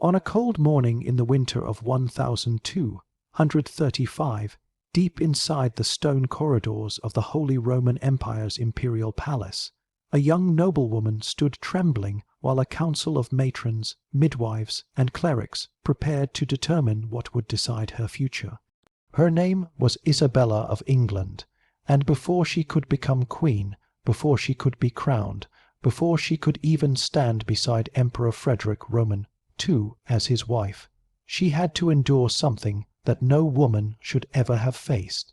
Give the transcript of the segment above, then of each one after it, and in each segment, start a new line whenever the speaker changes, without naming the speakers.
On a cold morning in the winter of 1235, deep inside the stone corridors of the Holy Roman Empire's imperial palace, a young noblewoman stood trembling while a council of matrons, midwives, and clerics prepared to determine what would decide her future. Her name was Isabella of England, and before she could become queen, before she could be crowned, before she could even stand beside Emperor Frederick Roman II as his wife, she had to endure something that no woman should ever have faced.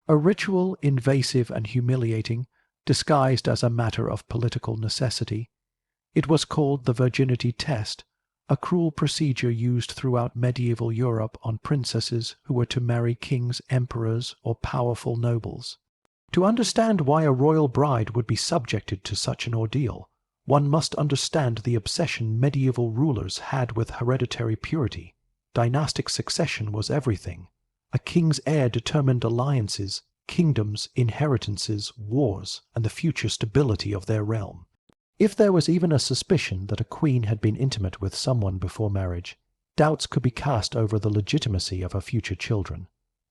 A ritual invasive and humiliating, disguised as a matter of political necessity. It was called the Virginity test, a cruel procedure used throughout medieval Europe on princesses who were to marry kings, emperors, or powerful nobles. To understand why a royal bride would be subjected to such an ordeal, one must understand the obsession medieval rulers had with hereditary purity. Dynastic succession was everything. A king's heir determined alliances, kingdoms, inheritances, wars, and the future stability of their realm. If there was even a suspicion that a queen had been intimate with someone before marriage, doubts could be cast over the legitimacy of her future children.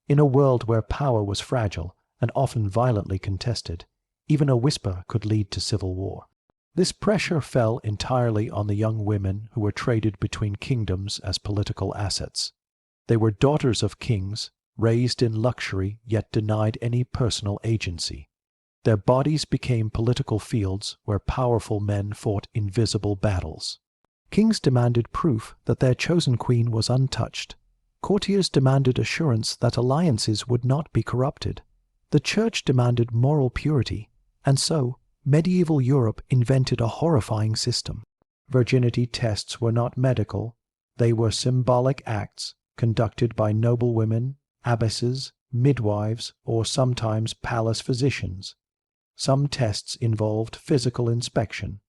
In a world where power was fragile and often violently contested, even a whisper could lead to civil war. This pressure fell entirely on the young women who were traded between kingdoms as political assets. They were daughters of kings, raised in luxury yet denied any personal agency. Their bodies became political fields where powerful men fought invisible battles. Kings demanded proof that their chosen queen was untouched. Courtiers demanded assurance that alliances would not be corrupted. The Church demanded moral purity, and so medieval Europe invented a horrifying system. Virginity tests were not medical, they were symbolic acts conducted by noblewomen, abbesses, midwives, or sometimes palace physicians. Some tests involved physical inspection,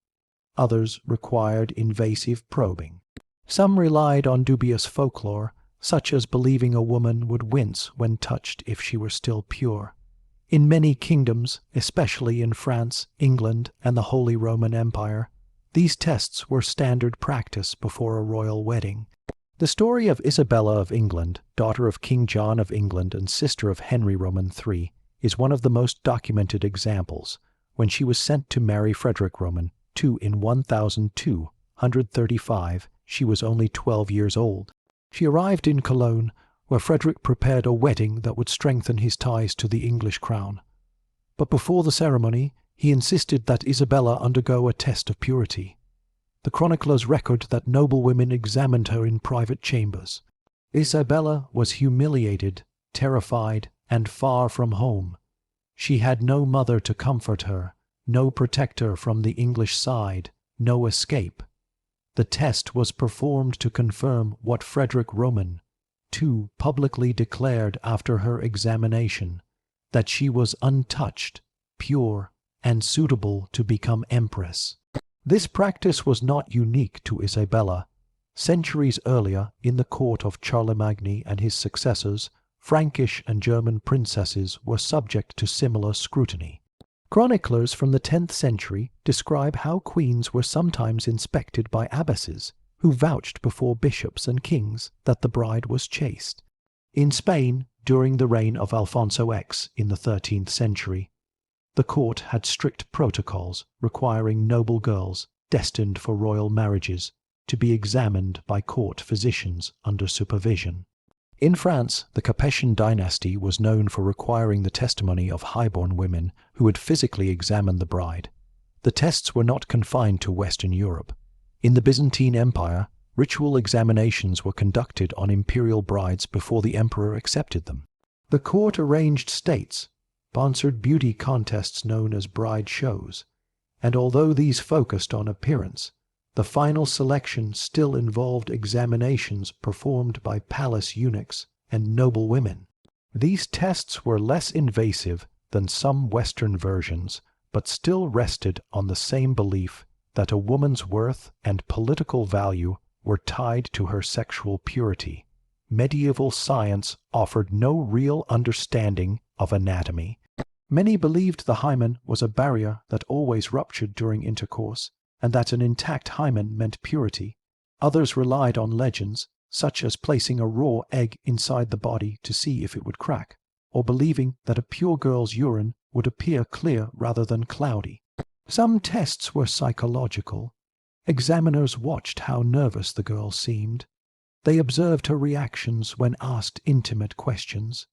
others required invasive probing. Some relied on dubious folklore, such as believing a woman would wince when touched if she were still pure. In many kingdoms, especially in France, England, and the Holy Roman Empire, these tests were standard practice before a royal wedding. The story of Isabella of England, daughter of King John of England and sister of Henry Roman III, is one of the most documented examples. When she was sent to marry Frederick Roman II in 1235, she was only 12 years old. She arrived in Cologne, where Frederick prepared a wedding that would strengthen his ties to the English crown. But before the ceremony, he insisted that Isabella undergo a test of purity. The chroniclers record that noblewomen examined her in private chambers. Isabella was humiliated, terrified, and far from home. She had no mother to comfort her, no protector from the English side, no escape. The test was performed to confirm what Frederick Roman II publicly declared after her examination, that she was untouched, pure, and suitable to become empress. This practice was not unique to Isabella. Centuries earlier, in the court of Charlemagne and his successors, Frankish and German princesses were subject to similar scrutiny. Chroniclers from the 10th century describe how queens were sometimes inspected by abbesses, who vouched before bishops and kings that the bride was chaste. In Spain, during the reign of Alfonso X in the 13th century, the court had strict protocols requiring noble girls destined for royal marriages to be examined by court physicians under supervision. In France, the Capetian dynasty was known for requiring the testimony of highborn women who would physically examine the bride. The tests were not confined to Western Europe. In the Byzantine Empire, ritual examinations were conducted on imperial brides before the emperor accepted them. The court arranged states, sponsored beauty contests known as bride shows, and although these focused on appearance, the final selection still involved examinations performed by palace eunuchs and noble women. These tests were less invasive than some Western versions, but still rested on the same belief that a woman's worth and political value were tied to her sexual purity. Medieval science offered no real understanding of anatomy. Many believed the hymen was a barrier that always ruptured during intercourse, and that an intact hymen meant purity. Others relied on legends, such as placing a raw egg inside the body to see if it would crack, or believing that a pure girl's urine would appear clear rather than cloudy. Some tests were psychological. Examiners watched how nervous the girl seemed. They observed her reactions when asked intimate questions.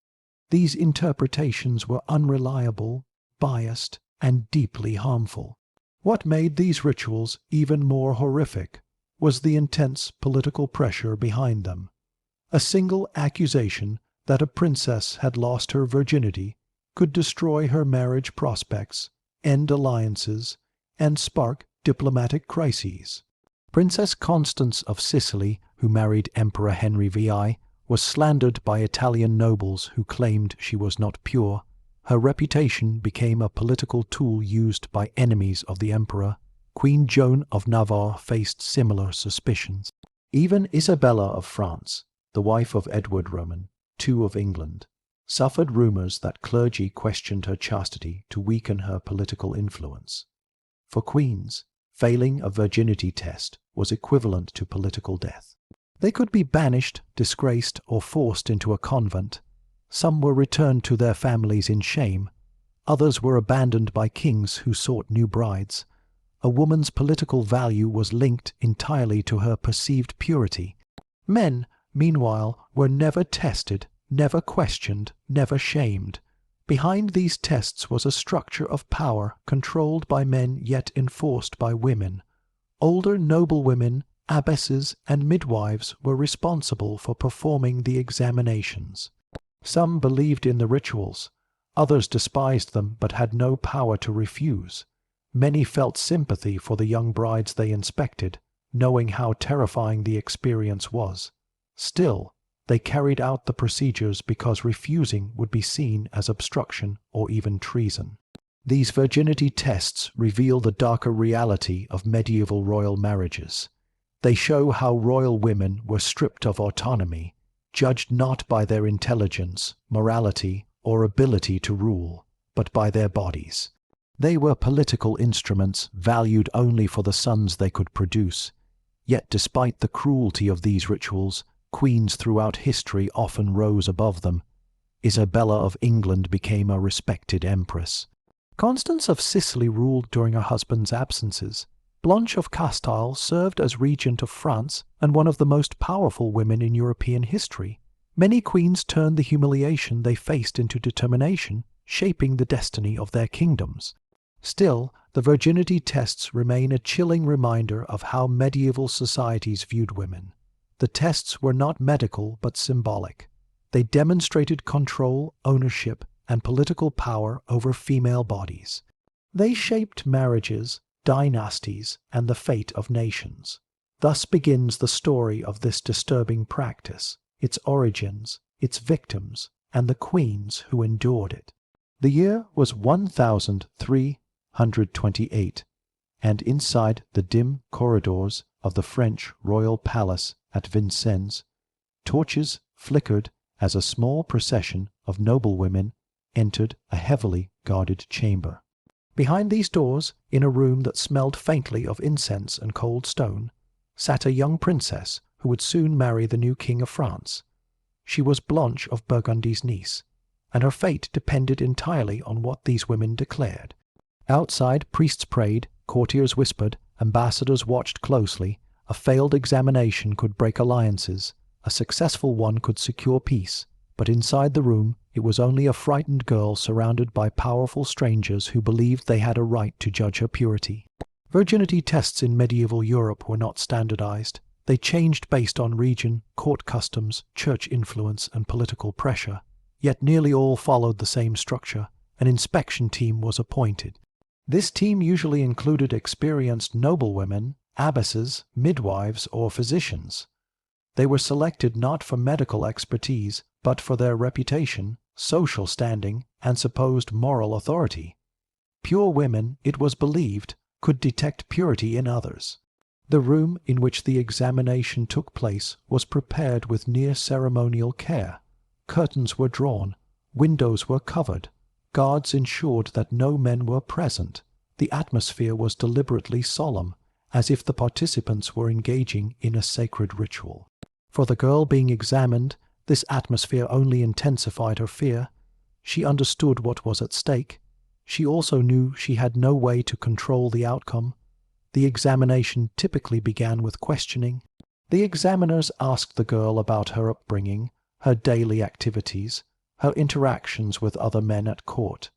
These interpretations were unreliable, biased, and deeply harmful. What made these rituals even more horrific was the intense political pressure behind them. A single accusation that a princess had lost her virginity could destroy her marriage prospects, end alliances, and spark diplomatic crises. Princess Constance of Sicily, who married Emperor Henry VI, was slandered by Italian nobles who claimed she was not pure. Her reputation became a political tool used by enemies of the emperor. Queen Joan of Navarre faced similar suspicions. Even Isabella of France, the wife of Edward Roman, II of England, suffered rumors that clergy questioned her chastity to weaken her political influence. For queens, failing a virginity test was equivalent to political death. They could be banished, disgraced, or forced into a convent. Some were returned to their families in shame. Others were abandoned by kings who sought new brides. A woman's political value was linked entirely to her perceived purity. Men, meanwhile, were never tested, never questioned, never shamed. Behind these tests was a structure of power controlled by men yet enforced by women. Older noblewomen, abbesses, and midwives were responsible for performing the examinations. Some believed in the rituals. Others despised them but had no power to refuse. Many felt sympathy for the young brides they inspected, knowing how terrifying the experience was. Still, they carried out the procedures because refusing would be seen as obstruction or even treason. These virginity tests reveal the darker reality of medieval royal marriages. They show how royal women were stripped of autonomy, judged not by their intelligence, morality, or ability to rule, but by their bodies. They were political instruments valued only for the sons they could produce. Yet despite the cruelty of these rituals, queens throughout history often rose above them. Isabella of England became a respected empress. Constance of Sicily ruled during her husband's absences. Blanche of Castile served as regent of France and one of the most powerful women in European history. Many queens turned the humiliation they faced into determination, shaping the destiny of their kingdoms. Still, the virginity tests remain a chilling reminder of how medieval societies viewed women. The tests were not medical but symbolic. They demonstrated control, ownership, and political power over female bodies. They shaped marriages, dynasties, and the fate of nations. Thus begins the story of this disturbing practice, its origins, its victims, and the queens who endured it. The year was 1328, and inside the dim corridors of the French royal palace at Vincennes, torches flickered as a small procession of noblewomen entered a heavily guarded chamber. Behind these doors, in a room that smelled faintly of incense and cold stone, sat a young princess who would soon marry the new king of France. She was Blanche of Burgundy's niece, and her fate depended entirely on what these women declared. Outside, priests prayed, courtiers whispered, ambassadors watched closely. A failed examination could break alliances, a successful one could secure peace, but inside the room it was only a frightened girl surrounded by powerful strangers who believed they had a right to judge her purity. Virginity tests in medieval Europe were not standardized. They changed based on region, court customs, church influence, and political pressure. Yet nearly all followed the same structure. An inspection team was appointed. This team usually included experienced noblewomen, abbesses, midwives, or physicians. They were selected not for medical expertise, but for their reputation, social standing, and supposed moral authority. Pure women, it was believed, could detect purity in others. The room in which the examination took place was prepared with near-ceremonial care. Curtains were drawn, windows were covered, guards ensured that no men were present. The atmosphere was deliberately solemn, as if the participants were engaging in a sacred ritual. For the girl being examined, this atmosphere only intensified her fear. She understood what was at stake. She also knew she had no way to control the outcome. The examination typically began with questioning. The examiners asked the girl about her upbringing, her daily activities, her interactions with other men at court.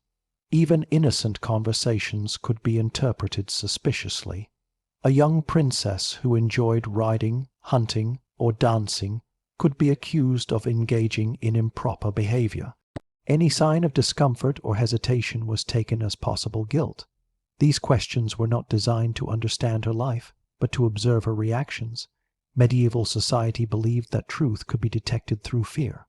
Even innocent conversations could be interpreted suspiciously. A young princess who enjoyed riding, hunting, or dancing could be accused of engaging in improper behavior. Any sign of discomfort or hesitation was taken as possible guilt. These questions were not designed to understand her life, but to observe her reactions. Medieval society believed that truth could be detected through fear.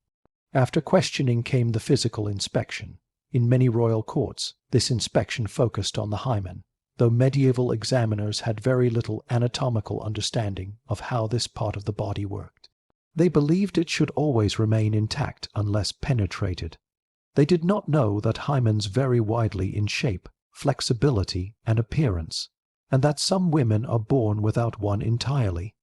After questioning came the physical inspection. In many royal courts, this inspection focused on the hymen, though medieval examiners had very little anatomical understanding of how this part of the body worked. They believed it should always remain intact unless penetrated. They did not know that hymens vary widely in shape, flexibility, and appearance, and that some women are born without one entirely.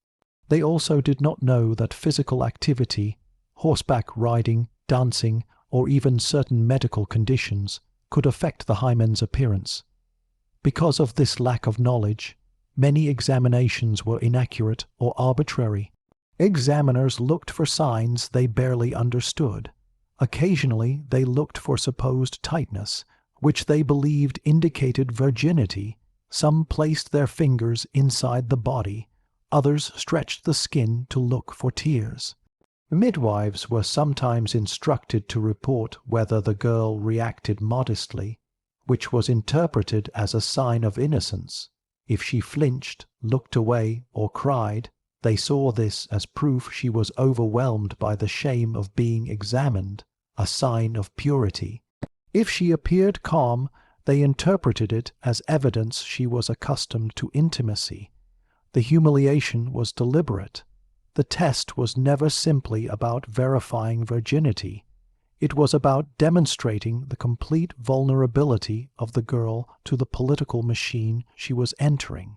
They also did not know that physical activity, horseback riding, dancing, or even certain medical conditions could affect the hymen's appearance. Because of this lack of knowledge, many examinations were inaccurate or arbitrary. Examiners looked for signs they barely understood. Occasionally they looked for supposed tightness, which they believed indicated virginity. Some placed their fingers inside the body. Others stretched the skin to look for tears. Midwives were sometimes instructed to report whether the girl reacted modestly, which was interpreted as a sign of innocence. If she flinched, looked away, or cried, they saw this as proof she was overwhelmed by the shame of being examined, a sign of purity. If she appeared calm, they interpreted it as evidence she was accustomed to intimacy. The humiliation was deliberate. The test was never simply about verifying virginity. It was about demonstrating the complete vulnerability of the girl to the political machine she was entering.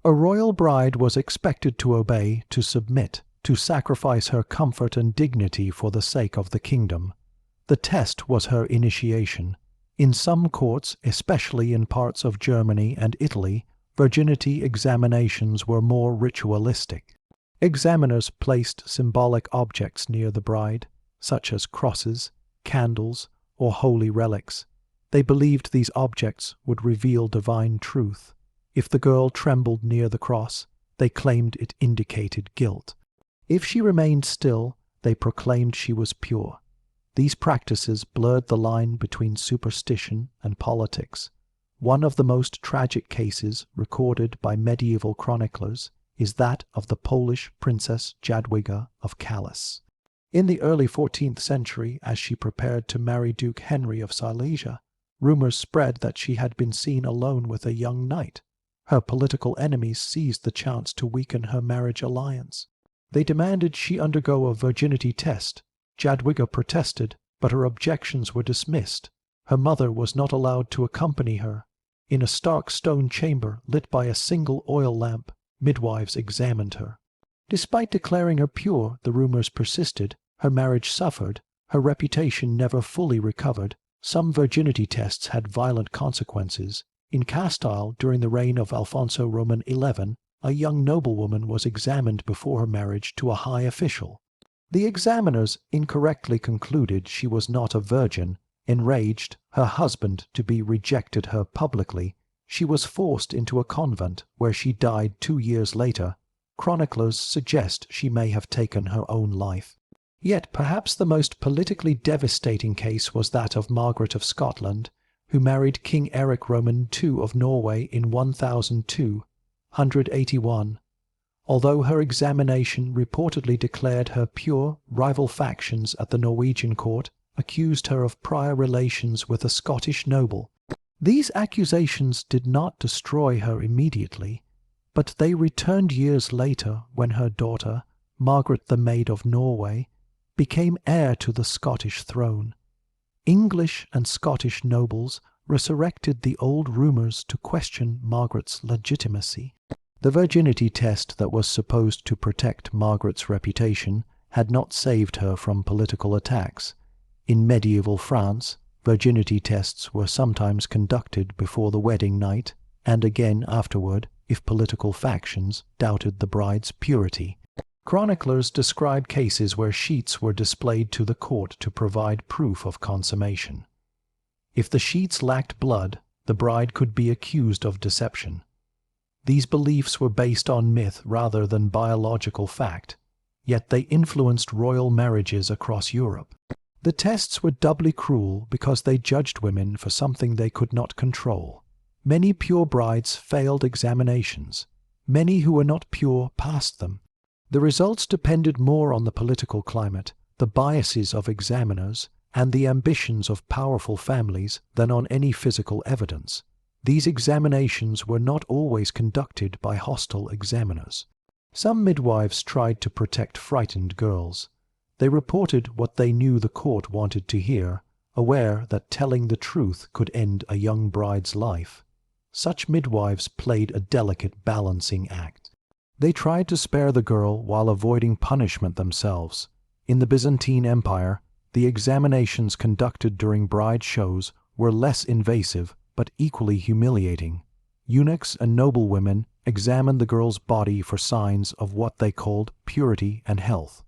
A royal bride was expected to obey, to submit, to sacrifice her comfort and dignity for the sake of the kingdom. The test was her initiation. In some courts, especially in parts of Germany and Italy, virginity examinations were more ritualistic. Examiners placed symbolic objects near the bride, such as crosses, candles, or holy relics. They believed these objects would reveal divine truth. If the girl trembled near the cross, they claimed it indicated guilt. If she remained still, they proclaimed she was pure. These practices blurred the line between superstition and politics. One of the most tragic cases recorded by medieval chroniclers is that of the Polish Princess Jadwiga of Kalisz. In the early 14th century, as she prepared to marry Duke Henry of Silesia, rumors spread that she had been seen alone with a young knight. Her political enemies seized the chance to weaken her marriage alliance. They demanded she undergo a virginity test. Jadwiga protested, but her objections were dismissed. Her mother was not allowed to accompany her. In a stark stone chamber lit by a single oil lamp, midwives examined her. Despite declaring her pure, the rumors persisted. Her marriage suffered. Her reputation never fully recovered. Some virginity tests had violent consequences. In Castile, during the reign of Alfonso Roman XI, a young noblewoman was examined before her marriage to a high official. The examiners incorrectly concluded she was not a virgin. Enraged, her husband to be rejected her publicly, she was forced into a convent where she died 2 years later. Chroniclers suggest she may have taken her own life. Yet perhaps the most politically devastating case was that of Margaret of Scotland, who married King Eric Roman II of Norway in 1081. Although her examination reportedly declared her pure, rival factions at the Norwegian court accused her of prior relations with a Scottish noble. These accusations did not destroy her immediately, but they returned years later when her daughter, Margaret the Maid of Norway, became heir to the Scottish throne. English and Scottish nobles resurrected the old rumors to question Margaret's legitimacy. The virginity test that was supposed to protect Margaret's reputation had not saved her from political attacks. In medieval France, virginity tests were sometimes conducted before the wedding night, and again afterward if political factions doubted the bride's purity. Chroniclers describe cases where sheets were displayed to the court to provide proof of consummation. If the sheets lacked blood, the bride could be accused of deception. These beliefs were based on myth rather than biological fact, yet they influenced royal marriages across Europe. The tests were doubly cruel because they judged women for something they could not control. Many pure brides failed examinations. Many who were not pure passed them. The results depended more on the political climate, the biases of examiners, and the ambitions of powerful families than on any physical evidence. These examinations were not always conducted by hostile examiners. Some midwives tried to protect frightened girls. They reported what they knew the court wanted to hear, aware that telling the truth could end a young bride's life. Such midwives played a delicate balancing act. They tried to spare the girl while avoiding punishment themselves. In the Byzantine Empire, the examinations conducted during bride shows were less invasive but equally humiliating. Eunuchs and noblewomen examined the girl's body for signs of what they called purity and health.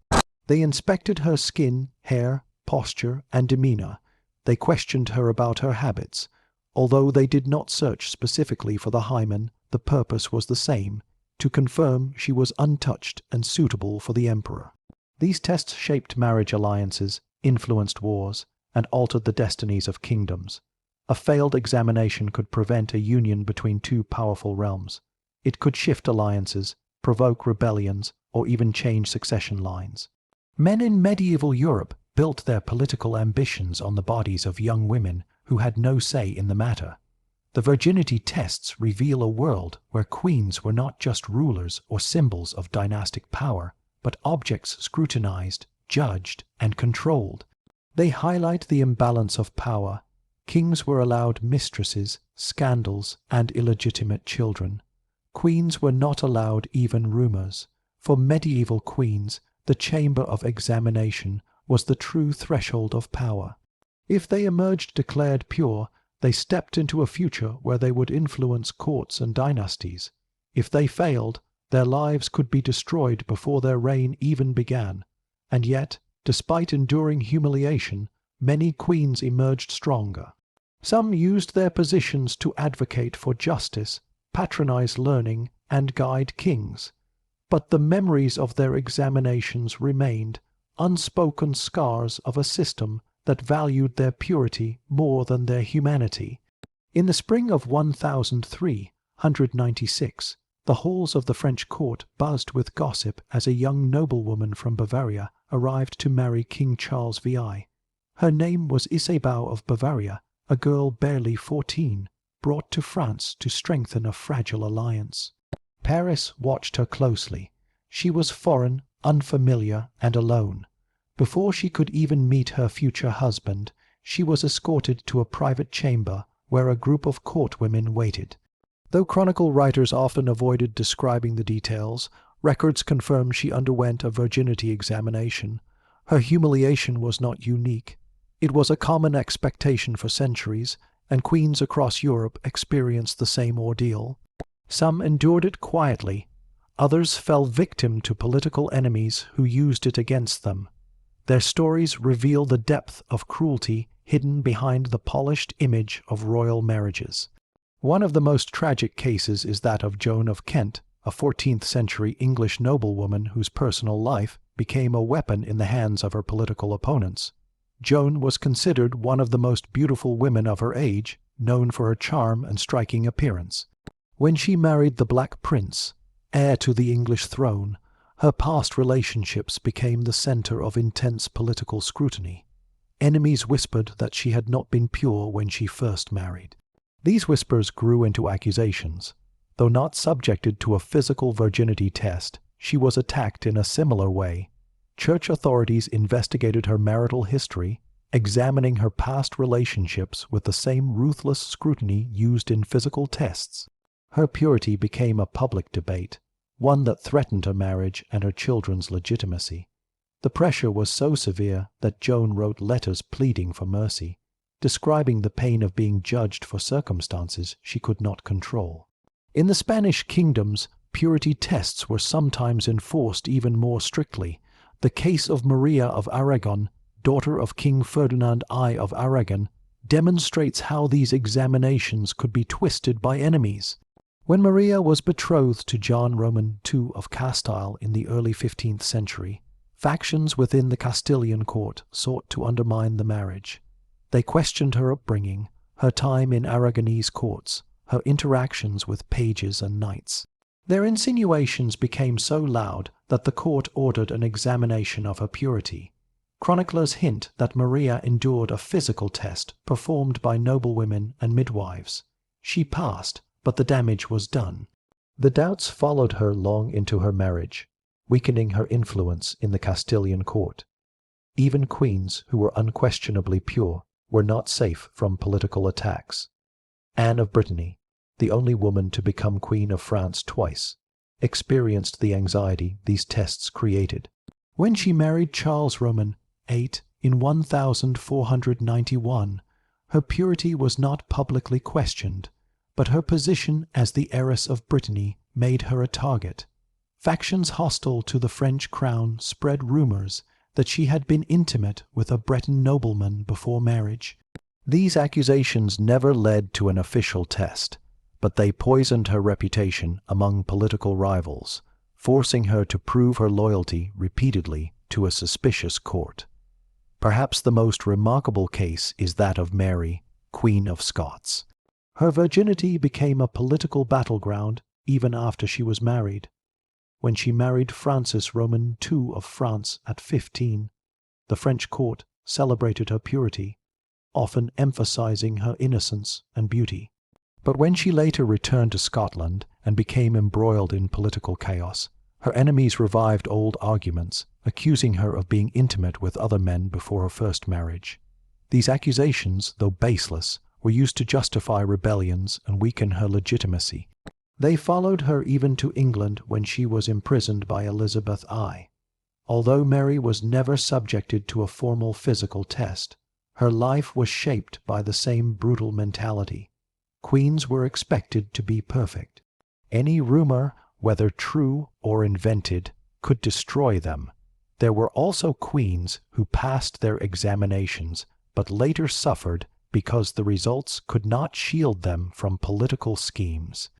They inspected her skin, hair, posture, and demeanor. They questioned her about her habits. Although they did not search specifically for the hymen, the purpose was the same, to confirm she was untouched and suitable for the emperor. These tests shaped marriage alliances, influenced wars, and altered the destinies of kingdoms. A failed examination could prevent a union between two powerful realms. It could shift alliances, provoke rebellions, or even change succession lines. Men in medieval Europe built their political ambitions on the bodies of young women who had no say in the matter. The virginity tests reveal a world where queens were not just rulers or symbols of dynastic power, but objects scrutinized, judged, and controlled. They highlight the imbalance of power. Kings were allowed mistresses, scandals, and illegitimate children. Queens were not allowed even rumors. For medieval queens, the chamber of examination was the true threshold of power. If they emerged declared pure, they stepped into a future where they would influence courts and dynasties. If they failed, their lives could be destroyed before their reign even began. And yet, despite enduring humiliation, many queens emerged stronger. Some used their positions to advocate for justice, patronize learning, and guide kings. But the memories of their examinations remained, unspoken scars of a system that valued their purity more than their humanity. In the spring of 1396, the halls of the French court buzzed with gossip as a young noblewoman from Bavaria arrived to marry King Charles VI. Her name was Isabeau of Bavaria, a girl barely 14, brought to France to strengthen a fragile alliance. Paris watched her closely. She was foreign, unfamiliar, and alone. Before she could even meet her future husband, she was escorted to a private chamber where a group of court women waited. Though chronicle writers often avoided describing the details, records confirm she underwent a virginity examination. Her humiliation was not unique. It was a common expectation for centuries, and queens across Europe experienced the same ordeal. Some endured it quietly. Others fell victim to political enemies who used it against them. Their stories reveal the depth of cruelty hidden behind the polished image of royal marriages. One of the most tragic cases is that of Joan of Kent, a 14th-century English noblewoman whose personal life became a weapon in the hands of her political opponents. Joan was considered one of the most beautiful women of her age, known for her charm and striking appearance. When she married the Black Prince, heir to the English throne, her past relationships became the center of intense political scrutiny. Enemies whispered that she had not been pure when she first married. These whispers grew into accusations. Though not subjected to a physical virginity test, she was attacked in a similar way. Church authorities investigated her marital history, examining her past relationships with the same ruthless scrutiny used in physical tests. Her purity became a public debate, one that threatened her marriage and her children's legitimacy. The pressure was so severe that Joan wrote letters pleading for mercy, describing the pain of being judged for circumstances she could not control. In the Spanish kingdoms, purity tests were sometimes enforced even more strictly. The case of Maria of Aragon, daughter of King Ferdinand I of Aragon, demonstrates how these examinations could be twisted by enemies. When Maria was betrothed to John Roman II of Castile in the early 15th century, factions within the Castilian court sought to undermine the marriage. They questioned her upbringing, her time in Aragonese courts, her interactions with pages and knights. Their insinuations became so loud that the court ordered an examination of her purity. Chroniclers hint that Maria endured a physical test performed by noblewomen and midwives. She passed, but the damage was done. The doubts followed her long into her marriage, weakening her influence in the Castilian court. Even queens who were unquestionably pure were not safe from political attacks. Anne of Brittany, the only woman to become Queen of France twice, experienced the anxiety these tests created. When she married Charles Roman VIII in 1491, her purity was not publicly questioned, but her position as the heiress of Brittany made her a target. Factions hostile to the French crown spread rumors that she had been intimate with a Breton nobleman before marriage. These accusations never led to an official test, but they poisoned her reputation among political rivals, forcing her to prove her loyalty repeatedly to a suspicious court. Perhaps the most remarkable case is that of Mary, Queen of Scots. Her virginity became a political battleground even after she was married. When she married Francis Roman II of France at 15, the French court celebrated her purity, often emphasizing her innocence and beauty. But when she later returned to Scotland and became embroiled in political chaos, her enemies revived old arguments, accusing her of being intimate with other men before her first marriage. These accusations, though baseless, were used to justify rebellions and weaken her legitimacy. They followed her even to England when she was imprisoned by Elizabeth I. Although Mary was never subjected to a formal physical test, her life was shaped by the same brutal mentality. Queens were expected to be perfect. Any rumor, whether true or invented, could destroy them. There were also queens who passed their examinations but later suffered because the results could not shield them from political schemes.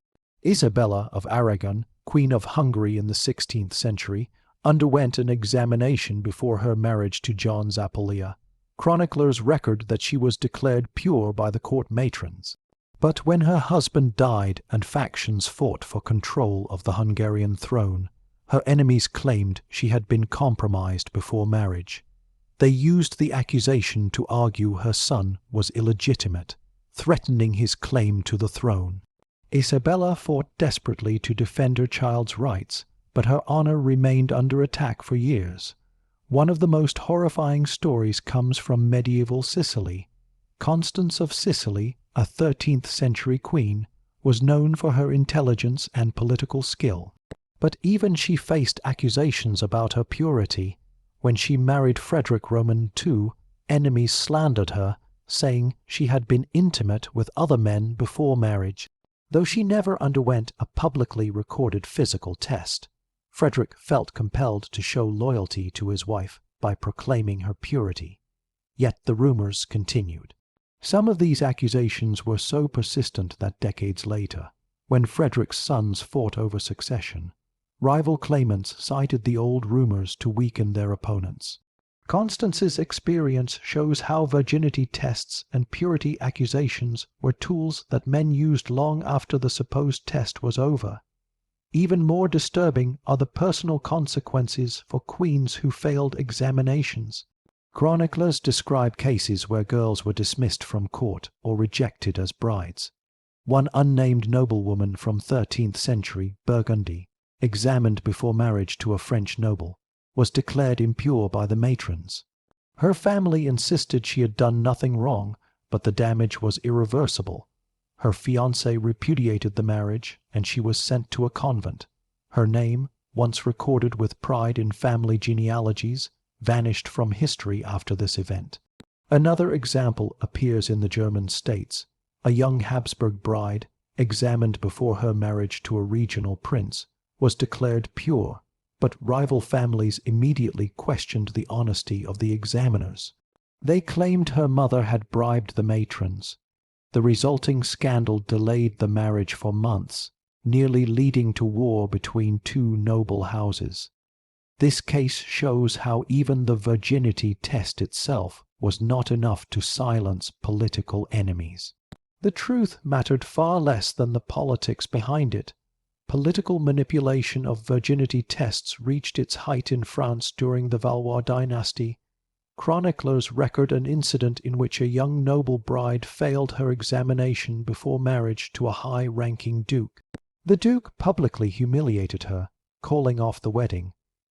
Isabella of Aragon, Queen of Hungary in the 16th century, underwent an examination before her marriage to John Zapolia. Chroniclers record that she was declared pure by the court matrons. But when her husband died and factions fought for control of the Hungarian throne, her enemies claimed she had been compromised before marriage. They used the accusation to argue her son was illegitimate, threatening his claim to the throne. Isabella fought desperately to defend her child's rights, but her honor remained under attack for years. One of the most horrifying stories comes from medieval Sicily. Constance of Sicily, a 13th century queen, was known for her intelligence and political skill. But even she faced accusations about her purity. When she married Frederick Roman II, enemies slandered her, saying she had been intimate with other men before marriage. Though she never underwent a publicly recorded physical test, Frederick felt compelled to show loyalty to his wife by proclaiming her purity. Yet the rumors continued. Some of these accusations were so persistent that decades later, when Frederick's sons fought over succession, rival claimants cited the old rumors to weaken their opponents. Constance's experience shows how virginity tests and purity accusations were tools that men used long after the supposed test was over. Even more disturbing are the personal consequences for queens who failed examinations. Chroniclers describe cases where girls were dismissed from court or rejected as brides. One unnamed noblewoman from 13th century Burgundy, examined before marriage to a French noble, was declared impure by the matrons. Her family insisted she had done nothing wrong, but the damage was irreversible. Her fiancé repudiated the marriage, and she was sent to a convent. Her name, once recorded with pride in family genealogies, vanished from history after this event. Another example appears in the German states. A young Habsburg bride, examined before her marriage to a regional prince, was declared pure, but rival families immediately questioned the honesty of the examiners. They claimed her mother had bribed the matrons. The resulting scandal delayed the marriage for months, nearly leading to war between two noble houses. This case shows how even the virginity test itself was not enough to silence political enemies. The truth mattered far less than the politics behind it. Political manipulation of virginity tests reached its height in France during the Valois dynasty. Chroniclers record an incident in which a young noble bride failed her examination before marriage to a high-ranking duke. The duke publicly humiliated her, calling off the wedding.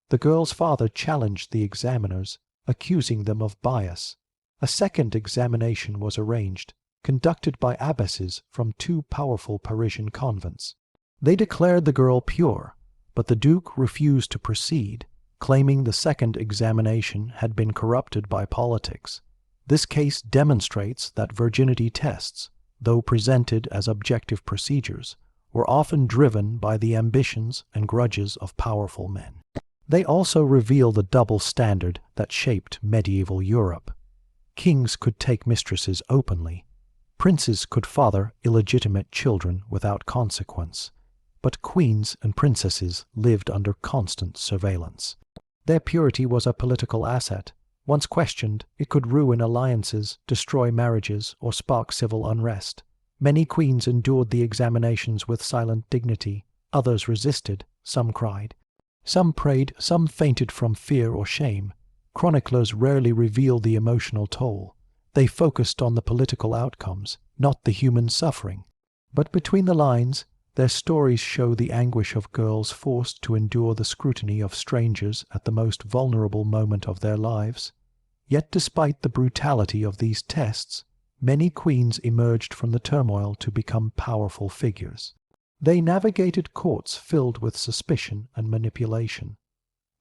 The girl's father challenged the examiners, accusing them of bias. A second examination was arranged, conducted by abbesses from two powerful Parisian convents. They declared the girl pure, but the duke refused to proceed, claiming the second examination had been corrupted by politics. This case demonstrates that virginity tests, though presented as objective procedures, were often driven by the ambitions and grudges of powerful men. They also reveal the double standard that shaped medieval Europe. Kings could take mistresses openly. Princes could father illegitimate children without consequence. But queens and princesses lived under constant surveillance. Their purity was a political asset. Once questioned, it could ruin alliances, destroy marriages, or spark civil unrest. Many queens endured the examinations with silent dignity. Others resisted. Some cried. Some prayed. Some fainted from fear or shame. Chroniclers rarely reveal the emotional toll. They focused on the political outcomes, not the human suffering. But between the lines, their stories show the anguish of girls forced to endure the scrutiny of strangers at the most vulnerable moment of their lives. Yet despite the brutality of these tests, many queens emerged from the turmoil to become powerful figures. They navigated courts filled with suspicion and manipulation.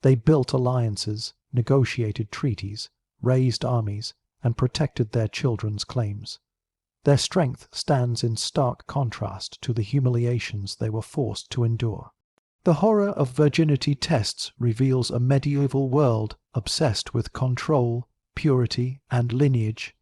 They built alliances, negotiated treaties, raised armies, and protected their children's claims. Their strength stands in stark contrast to the humiliations they were forced to endure. The horror of virginity tests reveals a medieval world obsessed with control, purity, and lineage.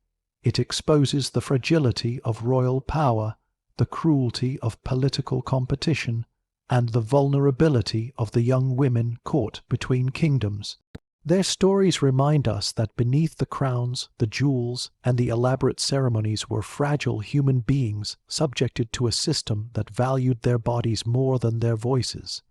It exposes the fragility of royal power, the cruelty of political competition, and the vulnerability of the young women caught between kingdoms. Their stories remind us that beneath the crowns, the jewels, and the elaborate ceremonies were fragile human beings subjected to a system that valued their bodies more than their voices.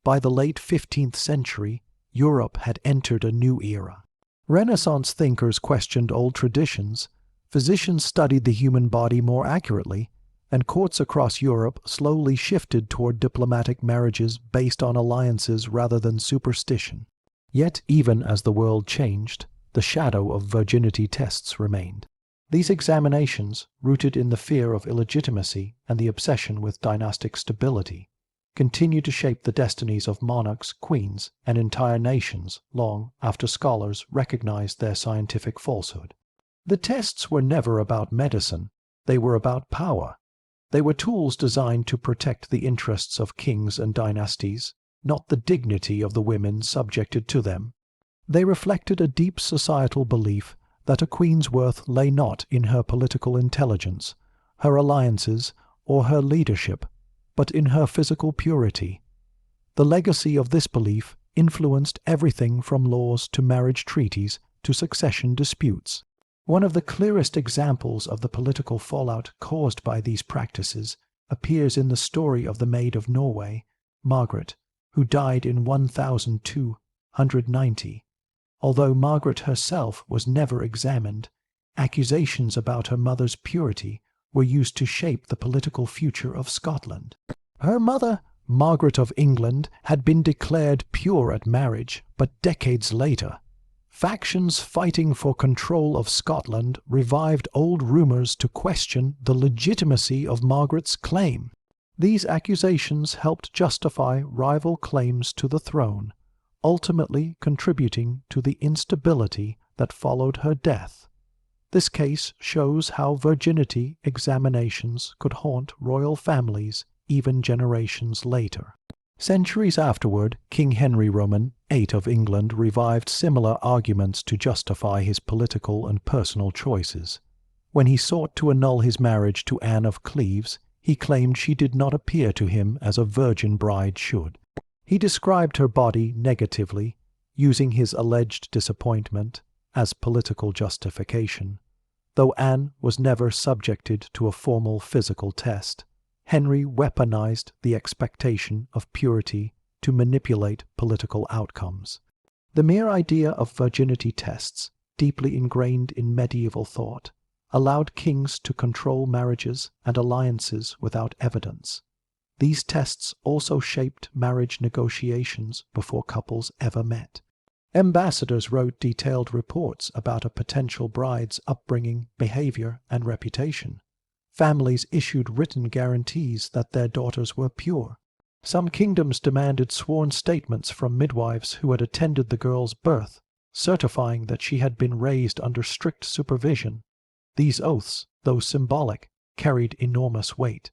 By the late 15th century, Europe had entered a new era. Renaissance thinkers questioned old traditions, physicians studied the human body more accurately, and courts across Europe slowly shifted toward diplomatic marriages based on alliances rather than superstition. Yet even as the world changed, the shadow of virginity tests remained. These examinations, rooted in the fear of illegitimacy and the obsession with dynastic stability, continue to shape the destinies of monarchs, queens, and entire nations long after scholars recognized their scientific falsehood. The tests were never about medicine, they were about power. They were tools designed to protect the interests of kings and dynasties, not the dignity of the women subjected to them. They reflected a deep societal belief that a queen's worth lay not in her political intelligence, her alliances, or her leadership, but in her physical purity. The legacy of this belief influenced everything from laws to marriage treaties to succession disputes. One of the clearest examples of the political fallout caused by these practices appears in the story of the Maid of Norway, Margaret, who died in 1290. Although Margaret herself was never examined, accusations about her mother's purity were used to shape the political future of Scotland. Her mother, Margaret of England, had been declared pure at marriage, but decades later, Factions fighting for control of Scotland revived old rumours to question the legitimacy of Margaret's claim. These accusations helped justify rival claims to the throne, ultimately contributing to the instability that followed her death. This case shows how virginity examinations could haunt royal families even generations later. Centuries afterward, King Henry Roman VIII of England revived similar arguments to justify his political and personal choices. When he sought to annul his marriage to Anne of Cleves, he claimed she did not appear to him as a virgin bride should. He described her body negatively, using his alleged disappointment as political justification. Though Anne was never subjected to a formal physical test, Henry weaponized the expectation of purity to manipulate political outcomes. The mere idea of virginity tests, deeply ingrained in medieval thought, allowed kings to control marriages and alliances without evidence. These tests also shaped marriage negotiations before couples ever met. Ambassadors wrote detailed reports about a potential bride's upbringing, behavior, and reputation. Families issued written guarantees that their daughters were pure. Some kingdoms demanded sworn statements from midwives who had attended the girl's birth, certifying that she had been raised under strict supervision. These oaths, though symbolic, carried enormous weight.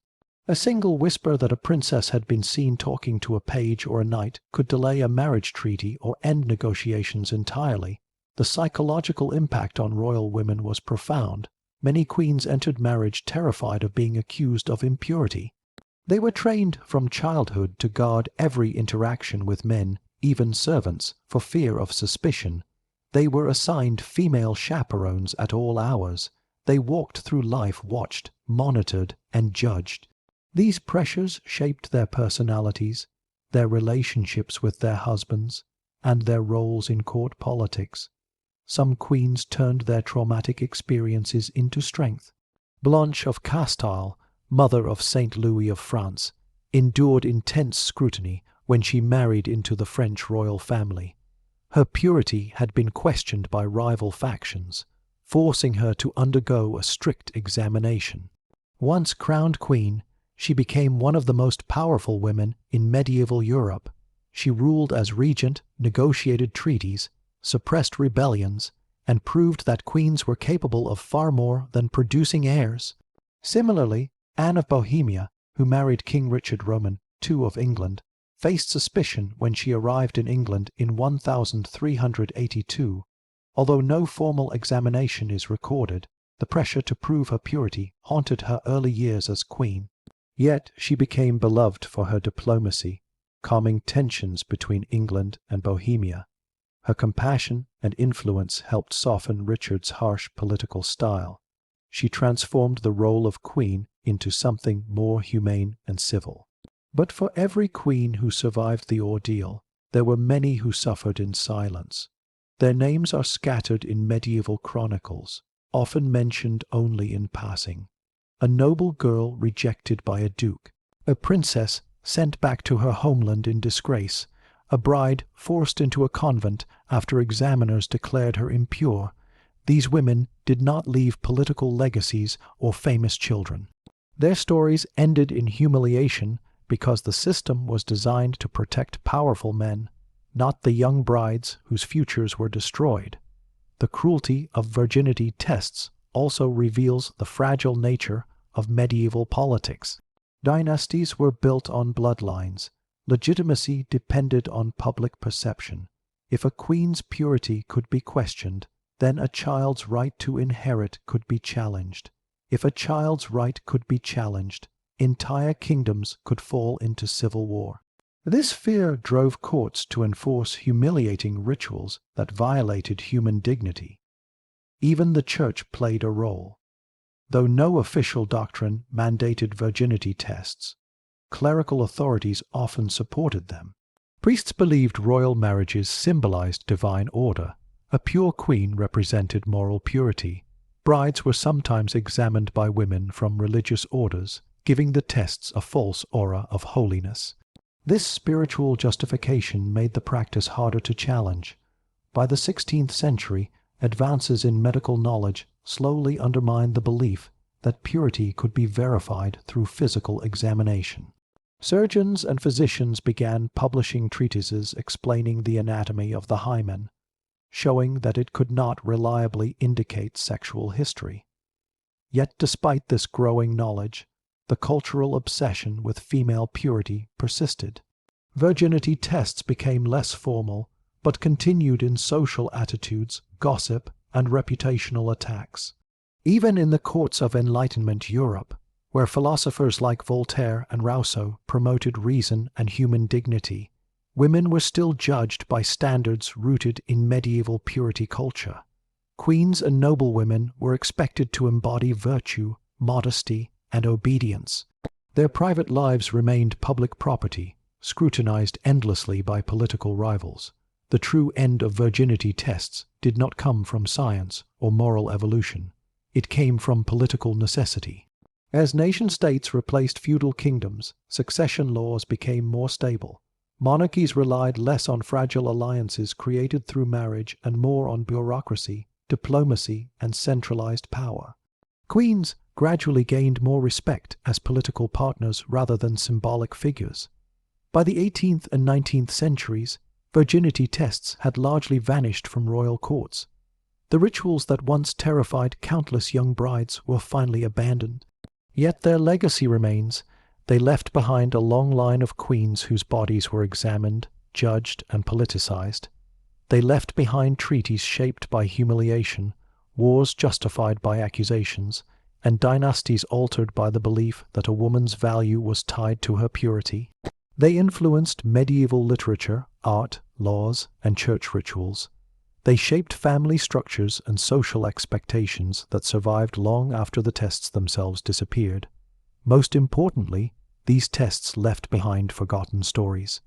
A single whisper that a princess had been seen talking to a page or a knight could delay a marriage treaty or end negotiations entirely. The psychological impact on royal women was profound. Many queens entered marriage terrified of being accused of impurity. They were trained from childhood to guard every interaction with men, even servants, for fear of suspicion. They were assigned female chaperones at all hours. They walked through life watched, monitored, and judged. These pressures shaped their personalities, their relationships with their husbands, and their roles in court politics. Some queens turned their traumatic experiences into strength. Blanche of Castile, mother of Saint Louis of France, endured intense scrutiny when she married into the French royal family. Her purity had been questioned by rival factions, forcing her to undergo a strict examination. Once crowned queen, she became one of the most powerful women in medieval Europe. She ruled as regent, negotiated treaties, suppressed rebellions, and proved that queens were capable of far more than producing heirs. Similarly, Anne of Bohemia, who married King Richard Roman II of England, faced suspicion when she arrived in England in 1382. Although no formal examination is recorded, the pressure to prove her purity haunted her early years as queen. Yet she became beloved for her diplomacy, calming tensions between England and Bohemia. Her compassion and influence helped soften Richard's harsh political style. She transformed the role of queen into something more humane and civil. But for every queen who survived the ordeal, there were many who suffered in silence. Their names are scattered in medieval chronicles, often mentioned only in passing. A noble girl rejected by a duke, a princess sent back to her homeland in disgrace, a bride forced into a convent after examiners declared her impure. These women did not leave political legacies or famous children. Their stories ended in humiliation because the system was designed to protect powerful men, not the young brides whose futures were destroyed. The cruelty of virginity tests also reveals the fragile nature of medieval politics. Dynasties were built on bloodlines. Legitimacy depended on public perception. If a queen's purity could be questioned, then a child's right to inherit could be challenged. If a child's right could be challenged, entire kingdoms could fall into civil war. This fear drove courts to enforce humiliating rituals that violated human dignity. Even the church played a role. Though no official doctrine mandated virginity tests, clerical authorities often supported them. Priests believed royal marriages symbolized divine order. A pure queen represented moral purity. Brides were sometimes examined by women from religious orders, giving the tests a false aura of holiness. This spiritual justification made the practice harder to challenge. By the 16th century, advances in medical knowledge slowly undermined the belief that purity could be verified through physical examination. Surgeons and physicians began publishing treatises explaining the anatomy of the hymen, showing that it could not reliably indicate sexual history. Yet despite this growing knowledge, the cultural obsession with female purity persisted. Virginity tests became less formal, but continued in social attitudes, gossip, and reputational attacks. Even in the courts of Enlightenment Europe, where philosophers like Voltaire and Rousseau promoted reason and human dignity, women were still judged by standards rooted in medieval purity culture. Queens and noblewomen were expected to embody virtue, modesty, and obedience. Their private lives remained public property, scrutinized endlessly by political rivals. The true end of virginity tests did not come from science or moral evolution. It came from political necessity. As nation-states replaced feudal kingdoms, succession laws became more stable. Monarchies relied less on fragile alliances created through marriage and more on bureaucracy, diplomacy, and centralized power. Queens gradually gained more respect as political partners rather than symbolic figures. By the 18th and 19th centuries, virginity tests had largely vanished from royal courts. The rituals that once terrified countless young brides were finally abandoned. Yet their legacy remains. They left behind a long line of queens whose bodies were examined, judged, and politicized. They left behind treaties shaped by humiliation, wars justified by accusations, and dynasties altered by the belief that a woman's value was tied to her purity. They influenced medieval literature, art, laws, and church rituals. They shaped family structures and social expectations that survived long after the tests themselves disappeared. Most importantly, these tests left behind forgotten stories.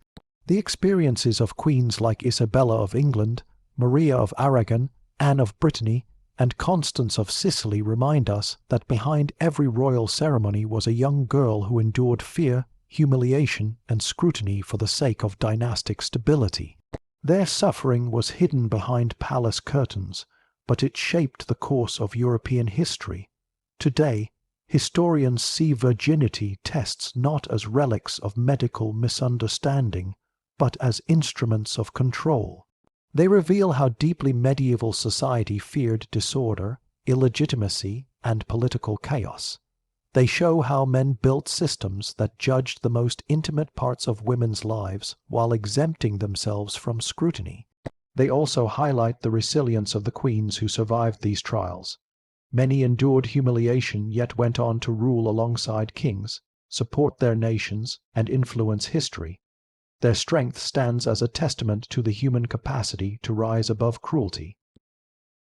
The experiences of queens like Isabella of England, Maria of Aragon, Anne of Brittany, and Constance of Sicily remind us that behind every royal ceremony was a young girl who endured fear, humiliation, and scrutiny for the sake of dynastic stability. Their suffering was hidden behind palace curtains, but it shaped the course of European history. Today, historians see virginity tests not as relics of medical misunderstanding, but as instruments of control. They reveal how deeply medieval society feared disorder, illegitimacy, and political chaos. They show how men built systems that judged the most intimate parts of women's lives while exempting themselves from scrutiny. They also highlight the resilience of the queens who survived these trials. Many endured humiliation yet went on to rule alongside kings, support their nations, and influence history. Their strength stands as a testament to the human capacity to rise above cruelty.